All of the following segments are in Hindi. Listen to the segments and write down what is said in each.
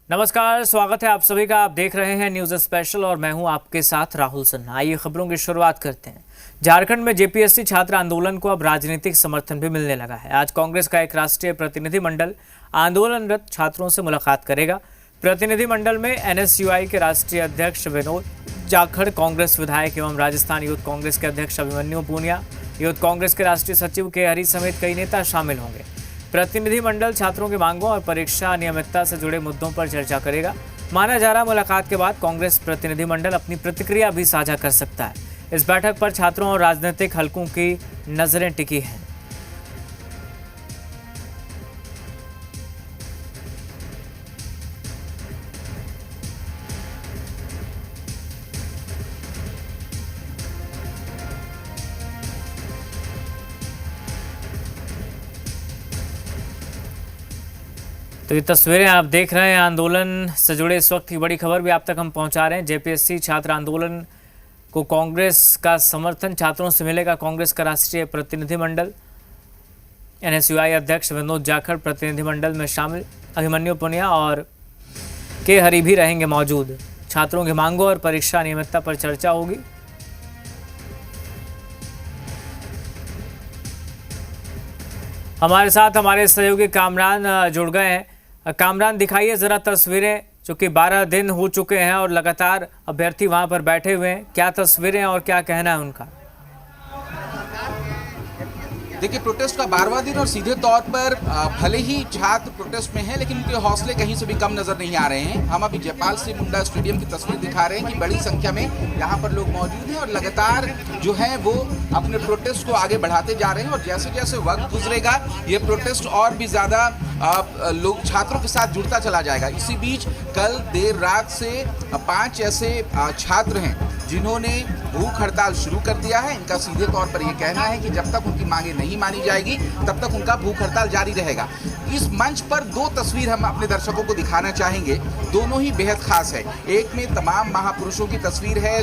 नमस्कार, स्वागत है आप सभी का। आप देख रहे हैं न्यूज स्पेशल और मैं हूं आपके साथ राहुल सिन्हा। आइए खबरों की शुरुआत करते हैं। झारखंड में जेपीएससी छात्र आंदोलन को अब राजनीतिक समर्थन भी मिलने लगा है। आज कांग्रेस का एक राष्ट्रीय प्रतिनिधिमंडल आंदोलनरत छात्रों से मुलाकात करेगा। प्रतिनिधिमंडल में एनएसयूआई के राष्ट्रीय अध्यक्ष विनोद जाखड़, कांग्रेस विधायक एवं राजस्थान यूथ कांग्रेस के अध्यक्ष अभिमन्यु पूनिया, यूथ कांग्रेस के राष्ट्रीय सचिव के हरी समेत कई नेता शामिल होंगे। प्रतिनिधिमंडल छात्रों की मांगों और परीक्षा अनियमितता से जुड़े मुद्दों पर चर्चा करेगा। माना जा रहा मुलाकात के बाद कांग्रेस प्रतिनिधिमंडल अपनी प्रतिक्रिया भी साझा कर सकता है। इस बैठक पर छात्रों और राजनीतिक हलकों की नजरें टिकी हैं। तो ये तस्वीरें आप देख रहे हैं आंदोलन से जुड़े इस वक्त की बड़ी खबर भी आप तक हम पहुंचा रहे हैं। जेपीएससी छात्र आंदोलन को कांग्रेस का समर्थन छात्रों से मिलेगा। कांग्रेस का राष्ट्रीय प्रतिनिधिमंडल, एनएसयूआई अध्यक्ष विनोद जाखड़ प्रतिनिधिमंडल में शामिल, अभिमन्यु पुनिया और के हरी भी रहेंगे मौजूद। छात्रों की मांगों और परीक्षा अनियमितता पर चर्चा होगी। हमारे साथ हमारे सहयोगी कामरान जुड़ गए हैं। कामरान, दिखाइए जरा तस्वीरें, चूंकि 12 दिन हो चुके हैं और लगातार अभ्यर्थी वहां पर बैठे हुए हैं। क्या तस्वीरें और क्या कहना है उनका? देखिए, प्रोटेस्ट का 12वां दिन और सीधे तौर पर भले ही छात्र प्रोटेस्ट में हैं, लेकिन उनके हौसले कहीं से भी कम नजर नहीं आ रहे हैं। हम अभी जयपाल सिंह मुंडा स्टेडियम की तस्वीर दिखा रहे हैं कि बड़ी संख्या में यहाँ पर लोग मौजूद हैं और लगातार जो है वो अपने प्रोटेस्ट को आगे बढ़ाते जा रहे हैं। और जैसे जैसे वक्त गुजरेगा ये प्रोटेस्ट और भी ज़्यादा लोग छात्रों के साथ जुड़ता चला जाएगा। इसी बीच कल देर रात से 5 ऐसे छात्र हैं जिन्होंने भूख हड़ताल शुरू कर दिया है। इनका सीधे तौर पर यह कहना है कि जब तक उनकी मांगे नहीं मानी जाएगी तब तक उनका भूख हड़ताल जारी रहेगा। इस मंच पर 2 तस्वीर हम अपने दर्शकों को दिखाना चाहेंगे, दोनों ही बेहद खास है। एक में तमाम महापुरुषों की तस्वीर है,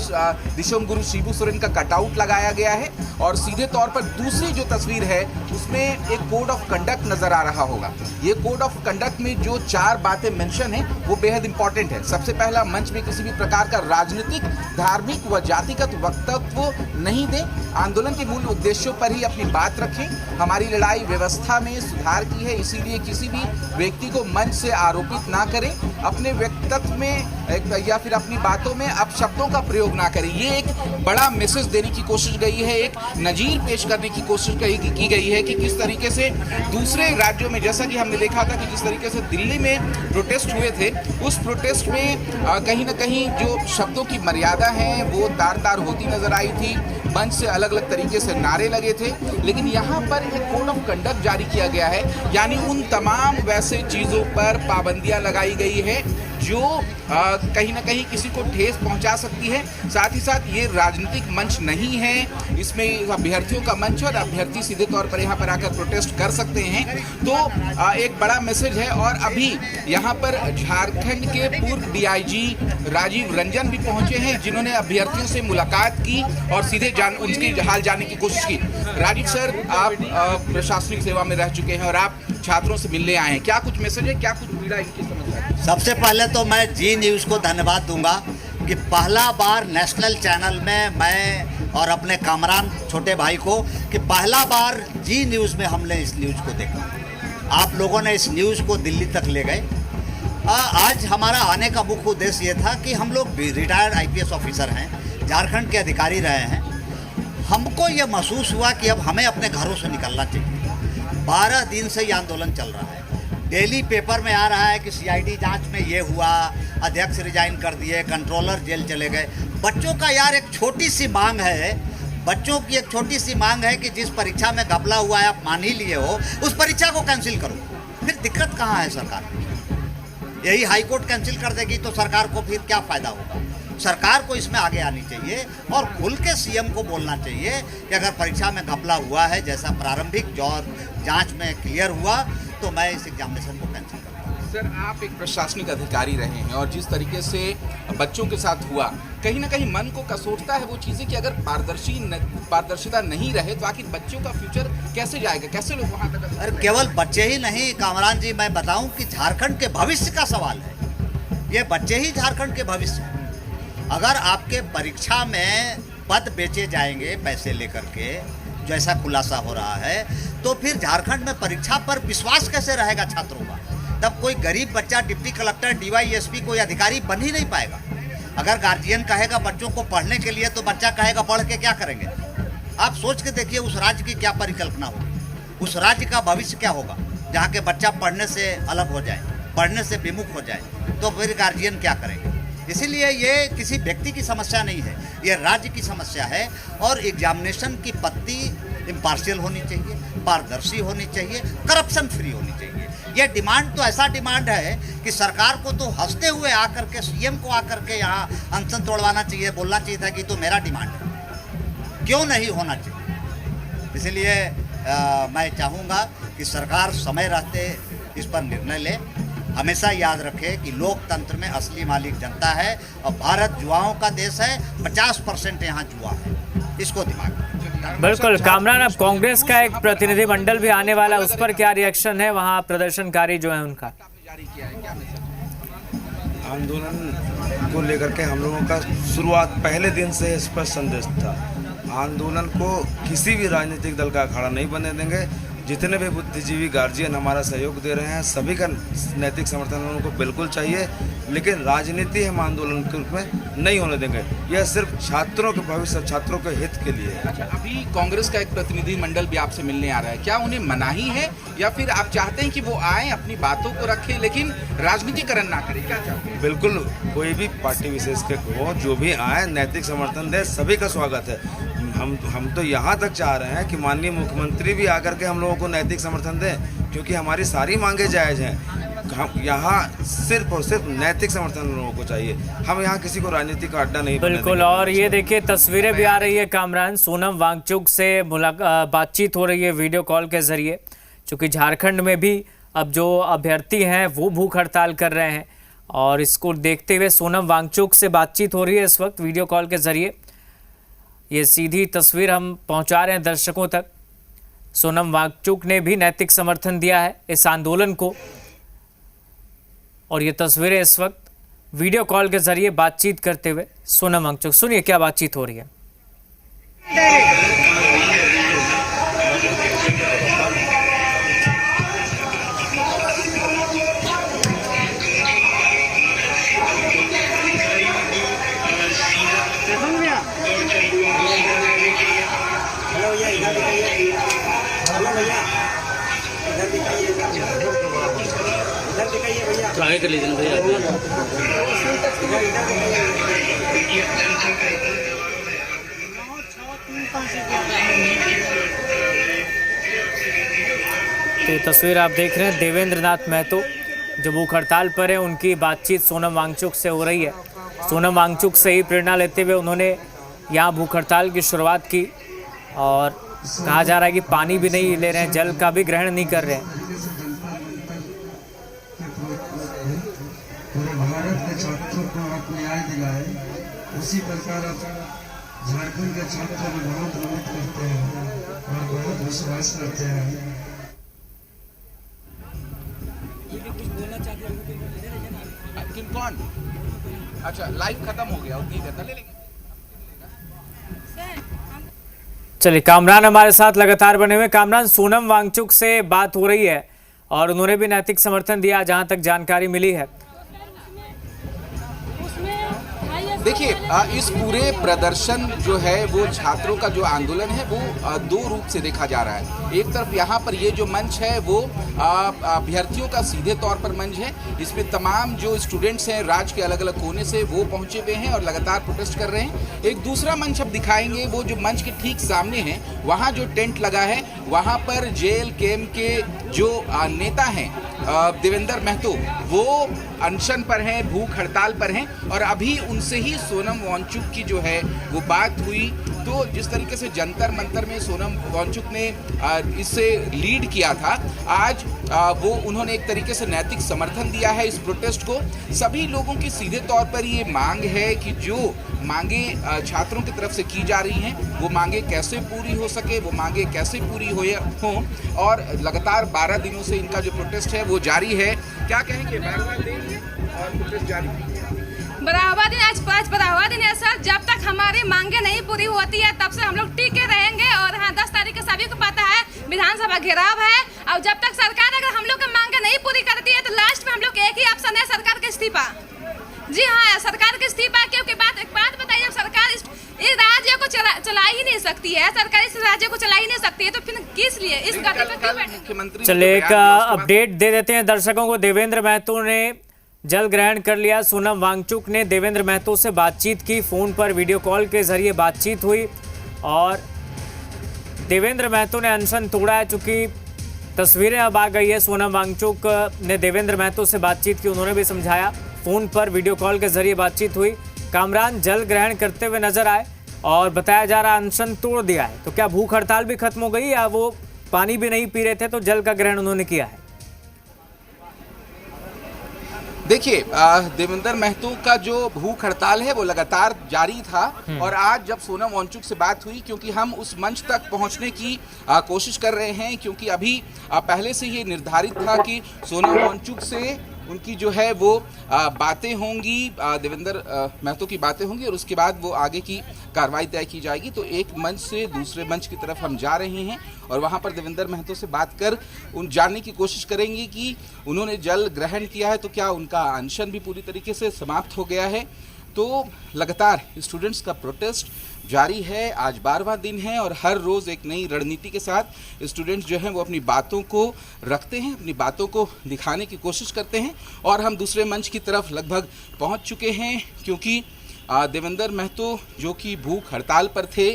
दिशोम गुरु शिबू सोरेन का कटआउट लगाया गया है, और सीधे तौर पर दूसरी जो तस्वीर है उसमें एक कोड ऑफ कंडक्ट नजर आ रहा होगा। ये कोड ऑफ कंडक्ट में जो 4 बातें मेंशन है वो बेहद इंपॉर्टेंट है। सबसे पहला, मंच में किसी भी प्रकार का राजनीतिक, धार्मिक व जातिगत वक्तव्य नहीं दें, आंदोलन के मूल उद्देश्यों पर ही अपनी बात रखें। हमारी लड़ाई व्यवस्था में सुधार की है, इसीलिए किसी भी व्यक्ति को मंच से आरोपित ना करें, अपने व्यक्तित्व में या फिर अपनी बातों में अपशब्दों का प्रयोग ना करें। ये एक बड़ा मैसेज देने की कोशिश गई है, एक नजीर पेश करने की कोशिश की गई है कि किस तरीके से दूसरे राज्यों में, जैसा कि हमने देखा था कि जिस तरीके से दिल्ली में प्रोटेस्ट हुए थे, उस प्रोटेस्ट में कहीं ना कहीं जो शब्दों की मर्यादा है वो तार तार होती नजर आई थी। मंच से अलग अलग तरीके से नारे लगे थे, लेकिन यहाँ पर एक कोड ऑफ कंडक्ट जारी किया गया है, यानी उन तमाम वैसे चीज़ों पर पाबंदियाँ लगाई गई है जो कहीं ना कहीं किसी को ठेस पहुंचा सकती है। साथ ही साथ ये राजनीतिक मंच नहीं है, इसमें अभ्यर्थियों का मंच है और अभ्यर्थी सीधे तौर पर यहाँ पर आकर प्रोटेस्ट कर सकते हैं। तो एक बड़ा मैसेज है। और अभी यहाँ पर झारखंड के पूर्व डीआईजी राजीव रंजन भी पहुंचे हैं, जिन्होंने अभ्यर्थियों से मुलाकात की और सीधे उनके हाल जानने की कोशिश की। राजीव सर, आप प्रशासनिक सेवा में रह चुके हैं और आप छात्रों से मिलने आए हैं, क्या कुछ मैसेज है, क्या कुछ पीड़ा इनकी समझ है? सबसे पहले तो मैं जी न्यूज़ को धन्यवाद दूंगा कि पहला बार नेशनल चैनल में मैं और अपने कामरान छोटे भाई को कि पहला बार जी न्यूज़ में हमने इस न्यूज़ को देखा। आप लोगों ने इस न्यूज़ को दिल्ली तक ले गए। आज हमारा आने का मुख्य उद्देश्य ये था कि हम लोग रिटायर्ड आईपीएस ऑफिसर हैं, झारखंड के अधिकारी रहे हैं। हमको ये महसूस हुआ कि अब हमें अपने घरों से निकलना चाहिए। 12 दिन से ये आंदोलन चल रहा है। डेली पेपर में आ रहा है कि सीआईडी जांच में ये हुआ, अध्यक्ष रिजाइन कर दिए, कंट्रोलर जेल चले गए। बच्चों का यार एक छोटी सी मांग है, बच्चों की एक छोटी सी मांग है कि जिस परीक्षा में घपला हुआ है आप मान ही लिए हो, उस परीक्षा को कैंसिल करो। फिर दिक्कत कहाँ है सरकार? यही हाई कोर्ट कैंसिल कर देगी तो सरकार को फिर क्या फ़ायदा होगा? सरकार को इसमें आगे आनी चाहिए और खुल के सीएम को बोलना चाहिए कि अगर परीक्षा में घपला हुआ है, जैसा प्रारंभिक जांच में क्लियर हुआ, तो मैं इस एग्जामिनेशन को कैंसिल करूँगा। सर, आप एक प्रशासनिक अधिकारी रहे हैं और जिस तरीके से बच्चों के साथ हुआ, कहीं ना कहीं मन को कसोटता है वो चीज़ें कि अगर पारदर्शिता नहीं रहे तो आखिर बच्चों का फ्यूचर कैसे जाएगा, कैसे लोग वहाँ तक? अरे केवल बच्चे ही नहीं कामरान जी, मैं बताऊं कि झारखंड के भविष्य का सवाल है। ये बच्चे ही झारखंड के भविष्य हैं। अगर आपके परीक्षा में पद बेचे जाएंगे पैसे लेकर के, जो ऐसा खुलासा हो रहा है, तो फिर झारखंड में परीक्षा पर विश्वास कैसे रहेगा छात्रों का? तब कोई गरीब बच्चा डिप्टी कलेक्टर, डीवाईएसपी कोई अधिकारी बन ही नहीं पाएगा। अगर गार्जियन कहेगा बच्चों को पढ़ने के लिए, तो बच्चा कहेगा पढ़ के क्या करेंगे? आप सोच के देखिए उस राज्य की क्या परिकल्पना होगी, उस राज्य का भविष्य क्या होगा जहाँ के बच्चा पढ़ने से अलग हो जाए, पढ़ने से विमुख हो जाए, तो फिर गार्जियन क्या करेंगे? इसीलिए ये किसी व्यक्ति की समस्या नहीं है, ये राज्य की समस्या है। और एग्जामिनेशन की पद्धति इम्पार्शियल होनी चाहिए, पारदर्शी होनी चाहिए, करप्शन फ्री होनी चाहिए। ये डिमांड तो ऐसा डिमांड है कि सरकार को तो हंसते हुए आकर के, सीएम को आकर के यहाँ अनशन तोड़वाना चाहिए, बोलना चाहिए था कि तो मेरा डिमांड है, क्यों नहीं होना चाहिए। इसलिए मैं चाहूँगा कि सरकार समय रहते इस पर निर्णय ले। हमेशा याद रखे कि लोकतंत्र में असली मालिक जनता है और भारत जुआओं का देश है। 50% यहाँ जुआ है, इसको दिमाग में। बिल्कुल कामरान, अब कांग्रेस का एक प्रतिनिधिमंडल भी आने वाला है, उस पर क्या रिएक्शन है वहाँ प्रदर्शनकारी जो है उनका? आंदोलन को लेकर के हम लोगों का शुरुआत पहले दिन से स्पष्ट संदेश था। आंदोलन को किसी भी राजनीतिक दल का अखाड़ा नहीं बनने देंगे। जितने भी बुद्धिजीवी गार्जियन हमारा सहयोग दे रहे हैं, सभी का नैतिक समर्थन उनको बिल्कुल चाहिए, लेकिन राजनीति हम आंदोलन के रूप में नहीं होने देंगे। यह सिर्फ छात्रों के भविष्य, छात्रों के हित के लिए है। अच्छा, अभी कांग्रेस का एक प्रतिनिधिमंडल भी आपसे मिलने आ रहा है, क्या उन्हें मनाही है या फिर आप चाहते हैं कि वो आए, अपनी बातों को रखें, लेकिन राजनीतिकरण ना करें? क्या चाहते हैं? बिल्कुल, कोई भी पार्टी विशेष के हो, जो भी आए नैतिक समर्थन दे, सभी का स्वागत है। हम तो यहाँ तक चाह रहे हैं कि माननीय मुख्यमंत्री भी आकर के हम लोगों को नैतिक समर्थन दें, क्योंकि हमारी सारी मांगे जायज़ हैं। हम यहाँ सिर्फ और सिर्फ नैतिक समर्थन हम लोगों को चाहिए। हम यहाँ किसी को राजनीति का अड्डा नहीं बनने बिल्कुल। देंगे। और ये देखिए तस्वीरें भी आ रही है कामरान, सोनम वांगचुक से बातचीत हो रही है वीडियो कॉल के जरिए, क्योंकि झारखंड में भी अब जो अभ्यर्थी हैं वो भूख हड़ताल कर रहे हैं, और इसको देखते हुए सोनम वांगचुक से बातचीत हो रही है इस वक्त वीडियो कॉल के जरिए। ये सीधी तस्वीर हम पहुंचा रहे हैं दर्शकों तक। सोनम वांगचुक ने भी नैतिक समर्थन दिया है इस आंदोलन को, और ये तस्वीरें इस वक्त वीडियो कॉल के जरिए बातचीत करते हुए सोनम वांगचुक। सुनिए क्या बातचीत हो रही है। आगे कर लीजिए भैया। तो तस्वीर आप देख रहे हैं देवेंद्र नाथ महतो जो भूख हड़ताल पर है, उनकी बातचीत सोनम वांगचुक से हो रही है। सोनम वांगचुक से ही प्रेरणा लेते हुए उन्होंने यहाँ भूख हड़ताल की शुरुआत की, और कहा जा रहा है कि पानी भी नहीं ले रहे हैं, जल का भी ग्रहण नहीं कर रहे हैं। पूरे भारत के छात्रों को आप न्याय दिलाए, उसी प्रकार आप झारखंड के छात्रों को बहुत उम्मीद करते हैं और बहुत विश्वास करते हैं। कौन? अच्छा, लाइव खत्म हो गया, उतनी देर ले लेंगे। चलिए, कामरान हमारे साथ लगातार बने हुए। कामरान, सोनम वांगचुक से बात हो रही है और उन्होंने भी नैतिक समर्थन दिया, जहां तक जानकारी मिली है। देखिए, इस पूरे प्रदर्शन जो है वो छात्रों का जो आंदोलन है वो दो रूप से देखा जा रहा है। एक तरफ यहाँ पर ये जो मंच है वो अभ्यर्थियों का सीधे तौर पर मंच है, इसमें तमाम जो स्टूडेंट्स हैं राज्य के अलग अलग कोने से वो पहुँचे हुए हैं और लगातार प्रोटेस्ट कर रहे हैं। एक दूसरा मंच अब दिखाएंगे, वो जो मंच के ठीक सामने है, वहाँ जो टेंट लगा है, वहाँ पर जेल कैंप के जो नेता हैं देवेंद्र महतो, वो अनशन पर हैं, भूख हड़ताल पर हैं, और अभी उनसे ही सोनम वांगचुक की जो है वो बात हुई। तो जिस तरीके से जंतर मंतर में सोनम वांगचुक ने इसे लीड किया था, आज वो उन्होंने एक तरीके से नैतिक समर्थन दिया है इस प्रोटेस्ट को। सभी लोगों की सीधे तौर पर ये मांग है कि जो मांगे छात्रों की तरफ से की जा रही हैं वो मांगे कैसे पूरी हो सके, वो मांगे कैसे पूरी हों, और लगातार 12 दिनों से इनका जो प्रोटेस्ट है वो जारी है। क्या कहेंगे? बार-बार देंगे बढ़ावा दिन आज बढ़ावा दिन है सर। जब तक हमारी मांगे नहीं पूरी होती है तब से हम लोग टिके रहेंगे। और हाँ, 10 तारीख को सभी को पता है विधानसभा घेराव है। और जब तक सरकार अगर हम लोग की मांगे नहीं पूरी करती है तो लास्ट में हम लोग एक ही ऑप्शन है, सरकार का इस्तीफा। जी हाँ, सरकार का इस्तीफा। क्योंकि एक बात बताइए, जब सरकार इस राज्य को चला ही नहीं सकती है, सरकार इस राज्य को चला ही नहीं सकती है, तो फिर किस लिए इस गति पे क्यों बैठेंगे? मुख्यमंत्री चलिए एक अपडेट दे देते हैं दर्शकों को। देवेंद्र महतो ने जल ग्रहण कर लिया। सोनम वांगचुक ने देवेंद्र महतो से बातचीत की, फोन पर वीडियो कॉल के जरिए बातचीत हुई और देवेंद्र महतो ने अनशन तोड़ा है। चूंकि तस्वीरें अब आ गई है, सोनम वांगचुक ने देवेंद्र महतो से बातचीत की, उन्होंने भी समझाया। फोन पर वीडियो कॉल के जरिए बातचीत हुई। कामरान जल ग्रहण करते हुए नजर आए और बताया जा रहा अनशन तोड़ दिया है। तो क्या भूख हड़ताल भी खत्म हो गई या वो पानी भी नहीं पी रहे थे तो जल का ग्रहण उन्होंने किया है? देखिए, देवेंद्र महतो का जो भूख हड़ताल है वो लगातार जारी था। और आज जब सोनम वांगचुक से बात हुई, क्योंकि हम उस मंच तक पहुंचने की कोशिश कर रहे हैं, क्योंकि अभी पहले से ये निर्धारित था कि सोनम वांगचुक से उनकी जो है वो बातें होंगी, देवेंद्र महतो की बातें होंगी और उसके बाद वो आगे की कार्रवाई तय की जाएगी। तो एक मंच से दूसरे मंच की तरफ हम जा रहे हैं और वहाँ पर देवेंद्र महतो से बात कर उन जानने की कोशिश करेंगे कि उन्होंने जल ग्रहण किया है तो क्या उनका अनशन भी पूरी तरीके से समाप्त हो गया है। तो लगातार स्टूडेंट्स का प्रोटेस्ट जारी है। आज 12वां दिन है और हर रोज़ एक नई रणनीति के साथ स्टूडेंट्स जो हैं वो अपनी बातों को रखते हैं, अपनी बातों को दिखाने की कोशिश करते हैं। और हम दूसरे मंच की तरफ लगभग पहुंच चुके हैं, क्योंकि देवेंद्र महतो जो कि भूख हड़ताल पर थे,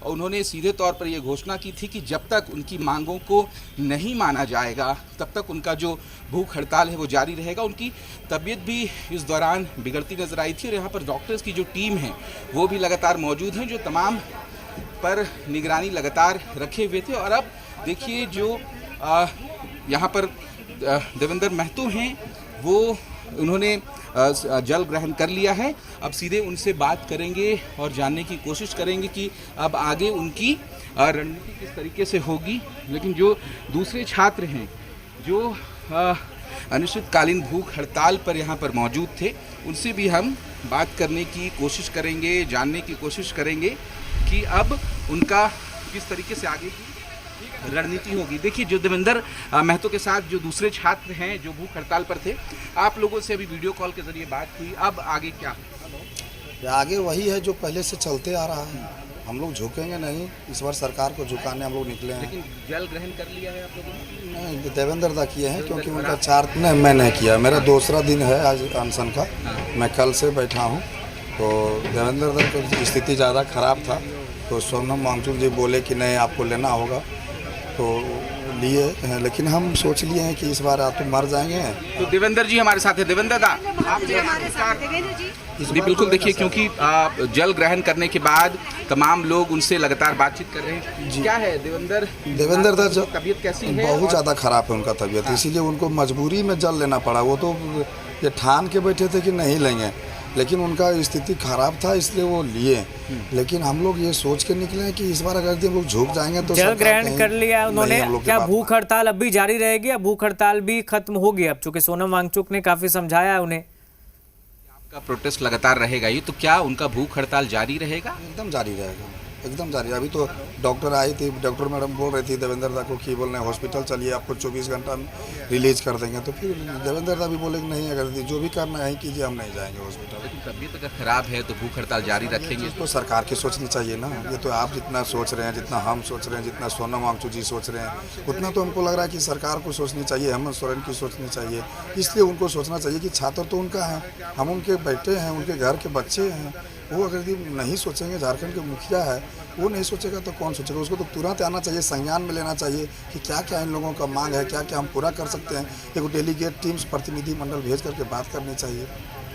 उन्होंने सीधे तौर पर यह घोषणा की थी कि जब तक उनकी मांगों को नहीं माना जाएगा तब तक उनका जो भूख हड़ताल है वो जारी रहेगा। उनकी तबीयत भी इस दौरान बिगड़ती नजर आई थी और यहाँ पर डॉक्टर्स की जो टीम है वो भी लगातार मौजूद हैं, जो तमाम पर निगरानी लगातार रखे हुए थे। और अब देखिए जो यहाँ पर देवेंद्र महतो हैं वो उन्होंने जल ग्रहण कर लिया है। अब सीधे उनसे बात करेंगे और जानने की कोशिश करेंगे कि अब आगे उनकी रणनीति किस तरीके से होगी। लेकिन जो दूसरे छात्र हैं जो अनिश्चितकालीन भूख हड़ताल पर यहाँ पर मौजूद थे, उनसे भी हम बात करने की कोशिश करेंगे, जानने की कोशिश करेंगे कि अब उनका किस तरीके से आगे की रणनीति होगी। देखिए, जो देवेंद्र महतो के साथ जो दूसरे छात्र हैं जो भूख हड़ताल पर थे, आप लोगों से अभी वीडियो कॉल के जरिए बात हुई, अब आगे क्या? आगे वही है जो पहले से चलते आ रहा है। हम लोग झुकेंगे नहीं, इस बार सरकार को झुकाने हम लोग निकले हैं। लेकिन जल ग्रहण कर लिया है आप लोगों ने? नहीं, देवेंद्र दा किए हैं, क्योंकि उनका 4 नहीं, मैं नहीं किया। मेरा दूसरा दिन है आज अनशन का। मैं कल से बैठा हूँ। तो देवेंद्र दा की स्थिति ज़्यादा ख़राब था, तो सोनम वांगचुक जी बोले कि नहीं आपको लेना होगा, तो लिए हैं। लेकिन हम सोच लिए हैं कि इस बार आप तो मर जाएंगे। तो देवेंद्र जी हमारे साथ है। देवेंद्र दा, आप जी बिल्कुल देखिए, क्योंकि जल ग्रहण करने के बाद तमाम लोग उनसे लगातार बातचीत कर रहे हैं। क्या है देवेंद्र दा तबीयत कैसी है? बहुत ज़्यादा ख़राब है उनका तबीयत, इसीलिए उनको मजबूरी में जल लेना पड़ा। वो तो ये ठान के बैठे थे कि नहीं लेंगे, लेकिन उनका स्थिति खराब था इसलिए वो लिए। लेकिन हम लोग ये सोच के निकले हैं कि इस बार अगर हम लोग झुक जाएंगे तो जल ग्रहण कर लिया उन्होंने। क्या भूख हड़ताल अब भी जारी रहेगी या भूख हड़ताल भी खत्म होगी? अब चूंकि सोनम वांगचुक ने काफी समझाया है उन्हें। आपका प्रोटेस्ट लगातार रहेगा ये, तो क्या उनका भूख हड़ताल जारी रहेगा? एकदम जारी रहेगा, एकदम जारी। अभी तो डॉक्टर आई थी, डॉक्टर मैडम बोल रही थी देवेंद्र दा को कि बोल रहे हॉस्पिटल चलिए, आपको 24 घंटा में रिलीज कर देंगे। तो फिर देवेंद्र दा भी बोले कि नहीं, अगर जो भी करना है कीजिए, हम नहीं जाएंगे हॉस्पिटल। लेकिन तबीयत अगर खराब है तो भूख हड़ताल जारी रखेंगे? तो सरकार की सोचनी चाहिए ना। ये तो आप जितना सोच रहे हैं, जितना हम सोच रहे हैं, जितना सोनम वांगचुक जी सोच रहे हैं, उतना तो हमको लग रहा है कि सरकार को सोचनी चाहिए, हेमंत सोरेन की सोचनी चाहिए। इसलिए उनको सोचना चाहिए कि छात्र तो उनका है, हम उनके बेटे हैं, उनके घर के बच्चे हैं। वो अगर नहीं सोचेंगे, झारखंड के मुखिया है, वो नहीं सोचेगा तो कौन सोचेगा? उसको तो तुरंत आना चाहिए, संज्ञान में लेना चाहिए कि क्या क्या इन लोगों का मांग है, क्या क्या हम पूरा कर सकते हैं। एक डेलीगेट टीम्स प्रतिनिधि मंडल भेज करके बात करनी चाहिए।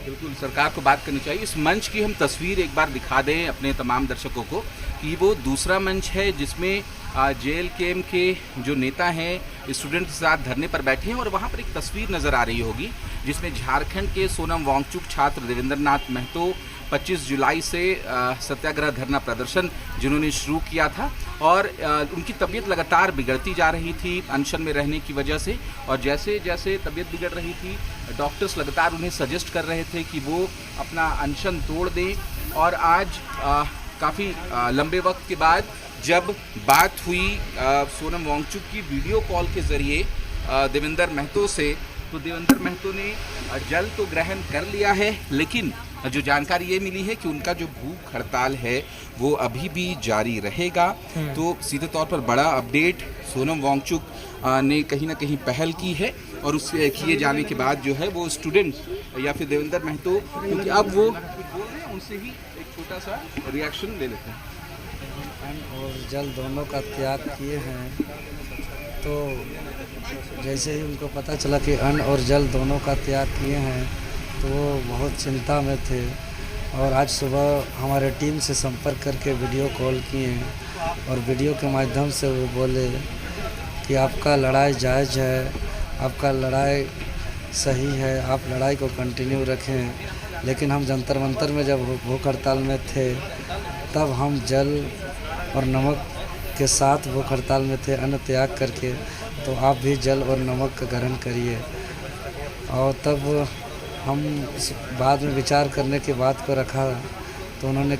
बिल्कुल, सरकार को बात करनी चाहिए। इस मंच की हम तस्वीर एक बार दिखा दें अपने तमाम दर्शकों को कि वो दूसरा मंच है जिसमें JLKM के जो नेता हैं स्टूडेंट के साथ धरने पर बैठे हैं और वहाँ पर एक तस्वीर नज़र आ रही होगी जिसमें झारखंड के सोनम वांगचुक छात्र देवेंद्र नाथ महतो 25 जुलाई से सत्याग्रह धरना प्रदर्शन जिन्होंने शुरू किया था। और उनकी तबीयत लगातार बिगड़ती जा रही थी अनशन में रहने की वजह से, और जैसे जैसे तबीयत बिगड़ रही थी डॉक्टर्स लगातार उन्हें सजेस्ट कर रहे थे कि वो अपना अनशन तोड़ दें। और आज काफ़ी लंबे वक्त के बाद जब बात हुई सोनम वांगचुक की वीडियो कॉल के ज़रिए देवेंद्र महतो से, तो देवेंद्र महतो ने जल तो ग्रहण कर लिया है, लेकिन जो जानकारी ये मिली है कि उनका जो भूख हड़ताल है वो अभी भी जारी रहेगा। तो सीधे तौर पर बड़ा अपडेट सोनम वांगचुक ने कहीं ना कहीं पहल की है, और उससे किए जाने के बाद जो है वो स्टूडेंट या फिर देवेंद्र महतो, क्योंकि अब वो बोल रहे हैं, उनसे ही एक छोटा सा रिएक्शन ले लेते हैं। अन्न और जल दोनों का त्याग किए हैं, तो जैसे ही उनको पता चला कि अन्न और जल दोनों का त्याग किए हैं तो वो बहुत चिंता में थे। और आज सुबह हमारे टीम से संपर्क करके वीडियो कॉल किए, और वीडियो के माध्यम से वो बोले कि आपका लड़ाई जायज़ है, आपका लड़ाई सही है, आप लड़ाई को कंटिन्यू रखें। लेकिन हम जंतर मंतर में जब भूख हड़ताल में थे तब हम जल और नमक के साथ भूख हड़ताल में थे, अन्न त्याग करके, तो आप भी जल और नमक का ग्रहण करिए। और तब हम बाद में विचार करने की बात को रखा, तो उन्होंने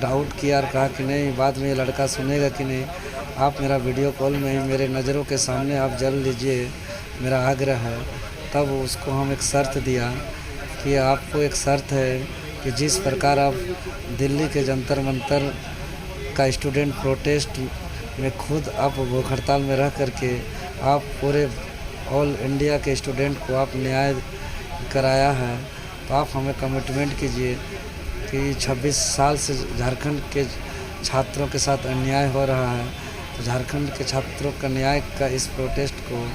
डाउट किया और कहा कि नहीं, बाद में ये लड़का सुनेगा कि नहीं, आप मेरा वीडियो कॉल में ही मेरे नज़रों के सामने आप जल लीजिए, मेरा आग्रह है। तब उसको हम एक शर्त दिया कि आपको एक शर्त है कि जिस प्रकार आप दिल्ली के जंतर मंतर का स्टूडेंट प्रोटेस्ट में खुद आप भूख हड़ताल में रह करके आप पूरे ऑल इंडिया के स्टूडेंट को आप न्याय कराया है, तो आप हमें कमिटमेंट कीजिए कि 26 साल से झारखंड के छात्रों के साथ अन्याय हो रहा है, तो झारखंड के छात्रों का न्याय का इस प्रोटेस्ट को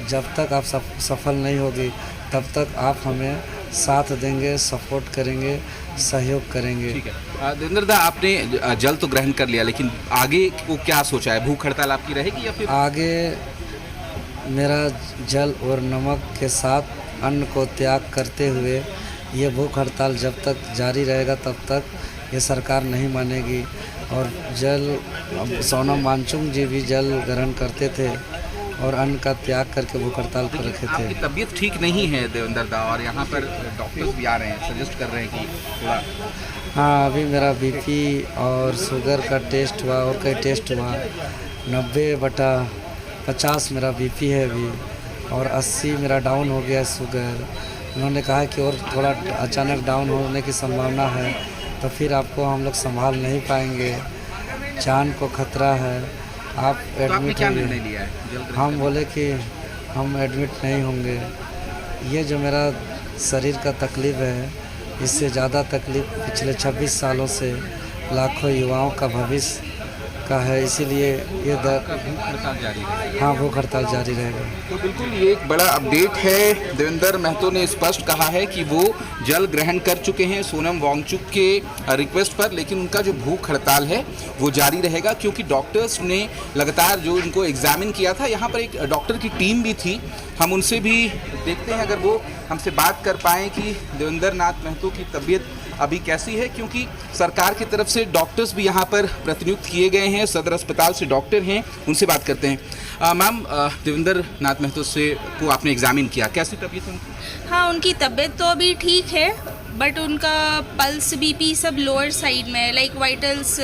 जब तक आप सफल नहीं होगी तब तक आप हमें साथ देंगे, सपोर्ट करेंगे, सहयोग करेंगे। ठीक है देवेंद्र दा, आपने जल तो ग्रहण कर लिया, लेकिन आगे को क्या सोचा है? भूख हड़ताल आपकी रहेगी या फिर आगे मेरा जल और नमक के साथ अन्न को त्याग करते हुए ये भूख हड़ताल जब तक जारी रहेगा तब तक ये सरकार नहीं मानेगी। और सोनम वांगचुक जी भी जल ग्रहण करते थे और अन्न का त्याग करके भूख हड़ताल पर रखे थे। आपकी तबीयत ठीक नहीं है देवेंद्र दा, और यहाँ पर डॉक्टर्स भी आ रहे हैं, सजेस्ट कर रहे हैं कि थोड़ा। हाँ, अभी मेरा बीपी और शुगर का टेस्ट हुआ और कई टेस्ट हुआ, 90/50 मेरा बीपी है अभी, और 80 मेरा डाउन हो गया शुगर। उन्होंने कहा कि और थोड़ा अचानक डाउन होने की संभावना है, तो फिर आपको हम लोग संभाल नहीं पाएंगे, जान को खतरा है, आप एडमिट होंगे। हम बोले कि हम एडमिट नहीं होंगे। ये जो मेरा शरीर का तकलीफ़ है, इससे ज़्यादा तकलीफ़ पिछले 26 सालों से लाखों युवाओं का भविष्य का है, इसीलिए ये भूख हड़ताल जारी रहेगी। हाँ, भूख हड़ताल जारी रहेगा। तो बिल्कुल ये एक बड़ा अपडेट है। देवेंद्र महतो ने स्पष्ट कहा है कि वो जल ग्रहण कर चुके हैं सोनम वांगचुक के रिक्वेस्ट पर, लेकिन उनका जो भूख हड़ताल है वो जारी रहेगा, क्योंकि डॉक्टर्स ने लगातार जो उनको एग्जामिन किया था। यहाँ पर एक डॉक्टर की टीम भी थी, हम उनसे भी देखते हैं अगर वो हमसे बात कर पाएँ कि देवेंद्र नाथ महतो की तबीयत अभी कैसी है, क्योंकि सरकार की तरफ से डॉक्टर्स भी यहाँ पर प्रतिनियुक्त किए गए हैं, सदर अस्पताल से डॉक्टर हैं, उनसे बात करते हैं। मैम, देवेंद्र नाथ महतो को आपने एग्जामिन किया, कैसी तबीयत है उनकी? हाँ, उनकी तबीयत तो अभी ठीक है, बट उनका पल्स बीपी सब लोअर साइड में है, like vitals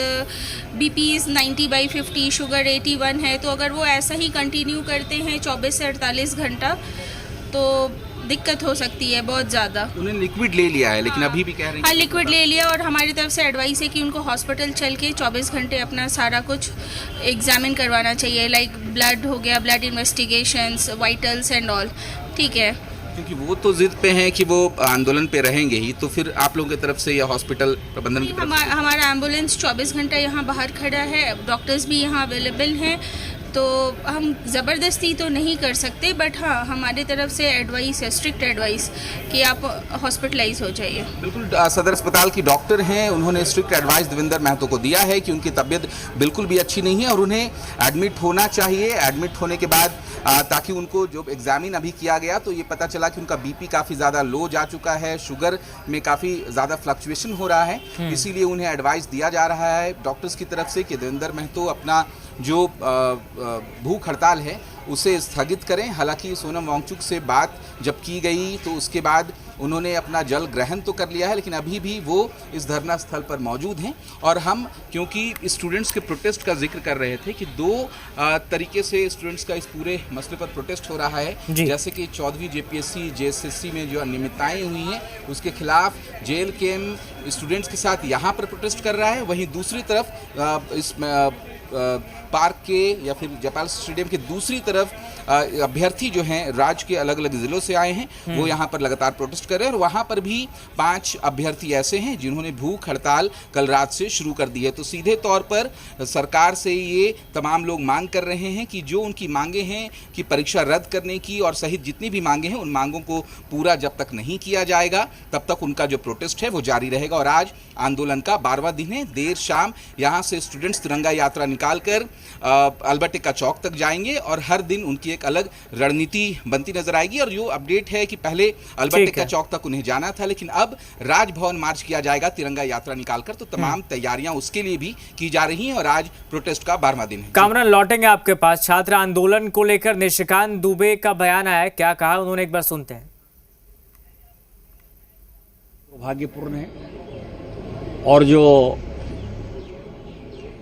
BP is 90/50, sugar 81 है। तो अगर वो ऐसा ही कंटिन्यू करते हैं 24 से 48 घंटा तो दिक्कत हो सकती है बहुत ज़्यादा। उन्होंने लिक्विड ले लिया है, लेकिन अभी भी कह रहे हैं। हाँ, लिक्विड ले लिया, और हमारी तरफ से एडवाइस है कि उनको हॉस्पिटल चल के 24 घंटे अपना सारा कुछ एग्जामिन करवाना चाहिए, लाइक ब्लड हो गया, blood investigations, vitals and all. ठीक है, क्योंकि वो तो जिद पे हैं कि वो आंदोलन पे रहेंगे ही, तो फिर आप लोगों की तरफ से या हॉस्पिटल प्रबंधन की तरफ से? हमारा एम्बुलेंस 24 घंटा यहाँ बाहर खड़ा है, डॉक्टर्स भी यहाँ अवेलेबल हैं, तो हम ज़बरदस्ती तो नहीं कर सकते, बट हाँ हमारे तरफ से एडवाइस है, स्ट्रिक्ट एडवाइस कि आप हॉस्पिटलाइज हो जाइए। बिल्कुल, सदर अस्पताल की डॉक्टर हैं, उन्होंने स्ट्रिक्ट एडवाइस देवेंद्र महतो को दिया है कि उनकी तबीयत बिल्कुल भी अच्छी नहीं है और उन्हें एडमिट होना चाहिए। एडमिट होने के बाद ताकि उनको जो एग्जामिन अभी किया गया तो ये पता चला कि उनका बीपी काफ़ी ज़्यादा लो जा चुका है, शुगर में काफ़ी ज़्यादा फ्लक्चुएशन हो रहा है, इसीलिए उन्हें एडवाइस दिया जा रहा है डॉक्टर्स की तरफ से कि देवेंद्र महतो अपना जो भूख हड़ताल है उसे स्थगित करें। हालांकि सोनम वांगचुक से बात जब की गई तो उसके बाद उन्होंने अपना जल ग्रहण तो कर लिया है, लेकिन अभी भी वो इस धरना स्थल पर मौजूद हैं। और हम क्योंकि स्टूडेंट्स के प्रोटेस्ट का जिक्र कर रहे थे कि दो तरीके से स्टूडेंट्स का इस पूरे मसले पर प्रोटेस्ट हो रहा है, जैसे कि 14वीं जेपीएससी जेएसएससी में जो अनियमितताएं हुई हैं उसके खिलाफ जेल के स्टूडेंट्स के साथ यहाँ पर प्रोटेस्ट कर रहा है, वहीं दूसरी तरफ इस पार्क के या फिर जयपाल स्टेडियम के दूसरी तरफ अभ्यर्थी जो हैं राज्य के अलग अलग जिलों से आए हैं वो यहाँ पर लगातार प्रोटेस्ट कर रहे हैं और वहाँ पर भी 5 अभ्यर्थी ऐसे हैं जिन्होंने भूख हड़ताल कल रात से शुरू कर दी है। तो सीधे तौर पर सरकार से ये तमाम लोग मांग कर रहे हैं कि जो उनकी मांगे हैं कि परीक्षा रद्द करने की और सहित जितनी भी मांगे हैं उन मांगों को पूरा जब तक नहीं किया जाएगा तब तक उनका जो प्रोटेस्ट है वो जारी रहेगा। और आज आंदोलन का 12वां दिन है। देर शाम यहाँ से स्टूडेंट्स तिरंगा यात्रा निकालकर अल्बर्ट एक्का चौक तक जाएंगे और हर दिन उनकी एक अलग रणनीति बनती नजर आएगी। और जो अपडेट है कि पहले अल्बर्ट एक्का चौक तक उन्हें जाना था, लेकिन अब राजभवन मार्च किया जाएगा तिरंगा यात्रा निकालकर। तो तमाम तैयारियां उसके लिए भी की जा रही हैं और आज प्रोटेस्ट का 12वां दिन है। कामरान, लौटेंगे आपके पास। छात्र आंदोलन को लेकर निशिकांत दुबे का बयान आया, क्या कहा उन्होंने, एक बार सुनते हैं। दुर्भाग्यपूर्ण है और जो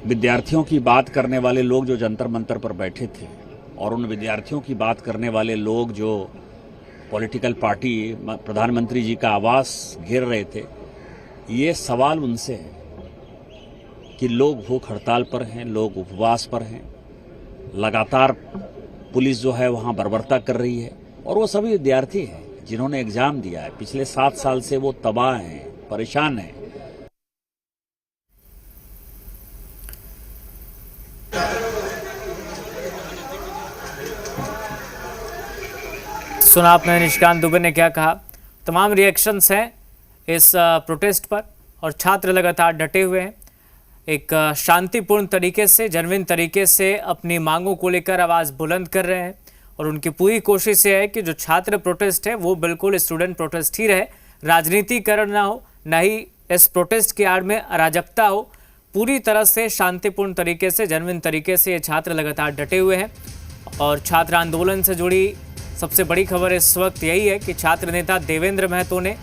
विद्यार्थियों की बात करने वाले लोग जो जंतर मंतर पर बैठे थे और उन विद्यार्थियों की बात करने वाले लोग जो पॉलिटिकल पार्टी प्रधानमंत्री जी का आवास घेर रहे थे, ये सवाल उनसे है कि लोग भूख हड़ताल पर हैं, लोग उपवास पर हैं, लगातार पुलिस जो है वहाँ बर्बरता कर रही है और वो सभी विद्यार्थी हैं जिन्होंने एग्जाम दिया है। पिछले 7 साल से वो तबाह हैं, परेशान हैं। सुना आपने निशिकांत दुबे ने क्या कहा। तमाम रिएक्शंस हैं इस प्रोटेस्ट पर और छात्र लगातार डटे हुए हैं, एक शांतिपूर्ण तरीके से, जेन्युइन तरीके से अपनी मांगों को लेकर आवाज़ बुलंद कर रहे हैं और उनकी पूरी कोशिश ये है कि जो छात्र प्रोटेस्ट है वो बिल्कुल स्टूडेंट प्रोटेस्ट ही रहे, राजनीतिकरण ना हो, ना ही इस प्रोटेस्ट की आड़ में अराजकता हो। पूरी तरह से शांतिपूर्ण तरीके से, जेन्युइन तरीके से ये छात्र लगातार डटे हुए हैं। और छात्र आंदोलन से जुड़ी सबसे बड़ी खबर इस वक्त यही है कि छात्र नेता देवेंद्र महतो ने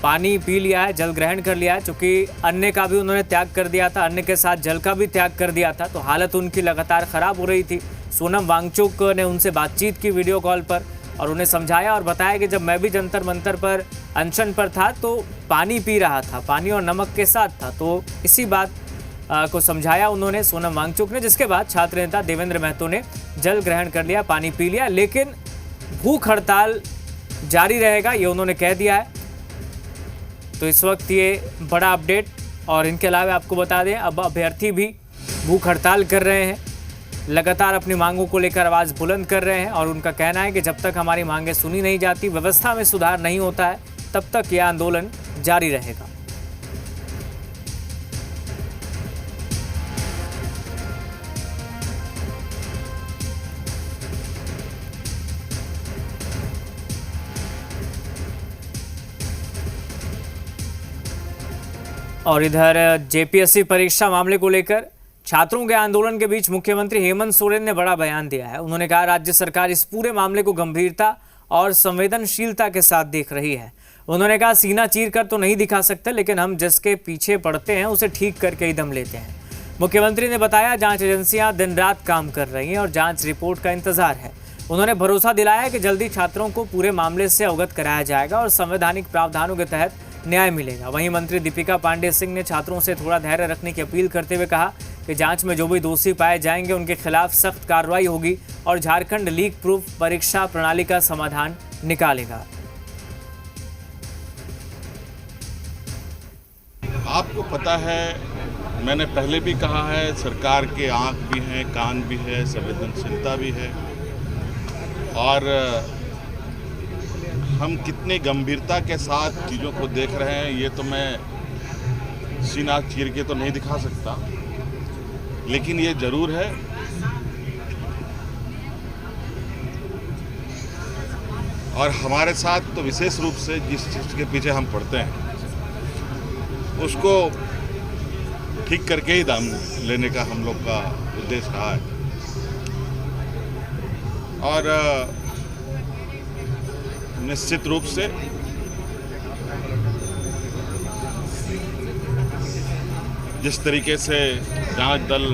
पानी पी लिया है, जल ग्रहण कर लिया है, चूँकि अन्न का भी उन्होंने त्याग कर दिया था, अन्न के साथ जल का भी त्याग कर दिया था, तो हालत उनकी लगातार ख़राब हो रही थी। सोनम वांगचुक ने उनसे बातचीत की वीडियो कॉल पर और उन्हें समझाया और बताया कि जब मैं भी जंतर मंतर पर अनशन पर था तो पानी पी रहा था, पानी और नमक के साथ था, तो इसी बात को समझाया उन्होंने सोनम वांगचुक ने, जिसके बाद छात्र नेता देवेंद्र महतो ने जल ग्रहण कर लिया, पानी पी लिया, लेकिन भूख हड़ताल जारी रहेगा ये उन्होंने कह दिया है। तो इस वक्त ये बड़ा अपडेट। और इनके अलावा आपको बता दें अब अभ्यर्थी भी भूख हड़ताल कर रहे हैं, लगातार अपनी मांगों को लेकर आवाज़ बुलंद कर रहे हैं और उनका कहना है कि जब तक हमारी मांगें सुनी नहीं जाती, व्यवस्था में सुधार नहीं होता है, तब तक यह आंदोलन जारी रहेगा। और इधर जेपीएससी परीक्षा मामले को लेकर छात्रों के आंदोलन के बीच मुख्यमंत्री हेमंत सोरेन ने बड़ा बयान दिया है। उन्होंने कहा राज्य सरकार इस पूरे मामले को गंभीरता और संवेदनशीलता के साथ देख रही है। उन्होंने कहा सीना चीर कर तो नहीं दिखा सकते, लेकिन हम जिसके पीछे पड़ते हैं उसे ठीक करके ही दम लेते हैं। मुख्यमंत्री ने बताया जांच एजेंसियां दिन रात काम कर रही हैं और जांच रिपोर्ट का इंतजार है। उन्होंने भरोसा दिलाया कि जल्दी छात्रों को पूरे मामले से अवगत कराया जाएगा और संवैधानिक प्रावधानों के तहत न्याय मिलेगा। वहीं मंत्री दीपिका पांडे सिंह ने छात्रों से थोड़ा धैर्य रखने की अपील करते हुए कहा कि जांच में जो भी दोषी पाए जाएंगे उनके खिलाफ सख्त कार्रवाई होगी और झारखंड लीक प्रूफ परीक्षा प्रणाली का समाधान निकालेगा। आपको पता है मैंने पहले भी कहा है, सरकार के आँख भी हैं, कान भी है, संवेदनशीलता भी है, और हम कितनी गंभीरता के साथ चीज़ों को देख रहे हैं ये तो मैं सीना चीर के तो नहीं दिखा सकता, लेकिन ये जरूर है और हमारे साथ तो विशेष रूप से जिस चीज़ के पीछे हम पड़ते हैं उसको ठीक करके ही दाम लेने का हम लोग का उद्देश्य रहा है। और निश्चित रूप से जिस तरीके से जांच दल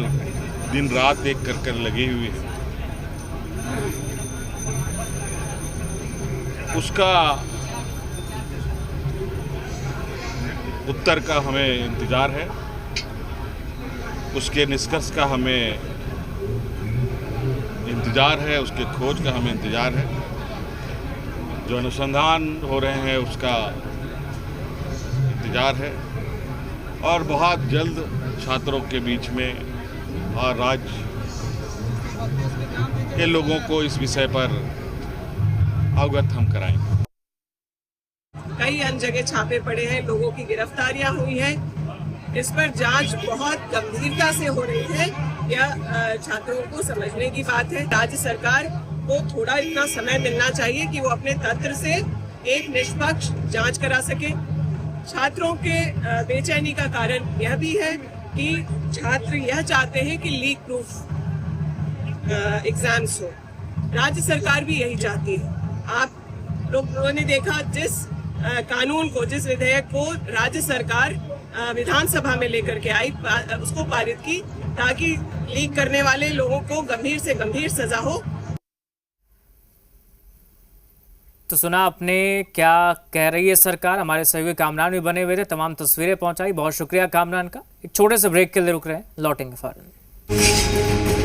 दिन रात एक कर लगी हुई है, उसका उत्तर का हमें इंतजार है, उसके निष्कर्ष का हमें इंतजार है, उसके खोज का हमें इंतजार है, जो अनुसंधान हो रहे हैं उसका इंतजार है, और बहुत जल्द छात्रों के बीच में और राज्य के लोगों को इस विषय पर अवगत हम कराएंगे। कई अन्य जगह छापे पड़े हैं, लोगों की गिरफ्तारियां हुई हैं, इस पर जांच बहुत गंभीरता से हो रही है। यह छात्रों को समझने की बात है। राज्य सरकार को थोड़ा इतना समय मिलना चाहिए कि वो अपने तंत्र से एक निष्पक्ष जांच करा सके। छात्रों के बेचैनी का कारण यह भी है कि छात्र यह चाहते हैं कि लीक प्रूफ एग्जाम्स हो। राज्य सरकार भी यही चाहती है। आप लोगों ने देखा जिस कानून को, जिस विधेयक को राज्य सरकार विधानसभा में लेकर के आई, उसको पारित की ताकि लीक करने वाले लोगों को गंभीर से गंभीर सजा हो। तो सुना आपने क्या कह रही है सरकार। हमारे सहयोगी कामरान भी बने हुए थे, तमाम तस्वीरें पहुंचाई। बहुत शुक्रिया कामरान का। एक छोटे से ब्रेक के लिए रुक रहे हैं, लौटेंगे फौरन।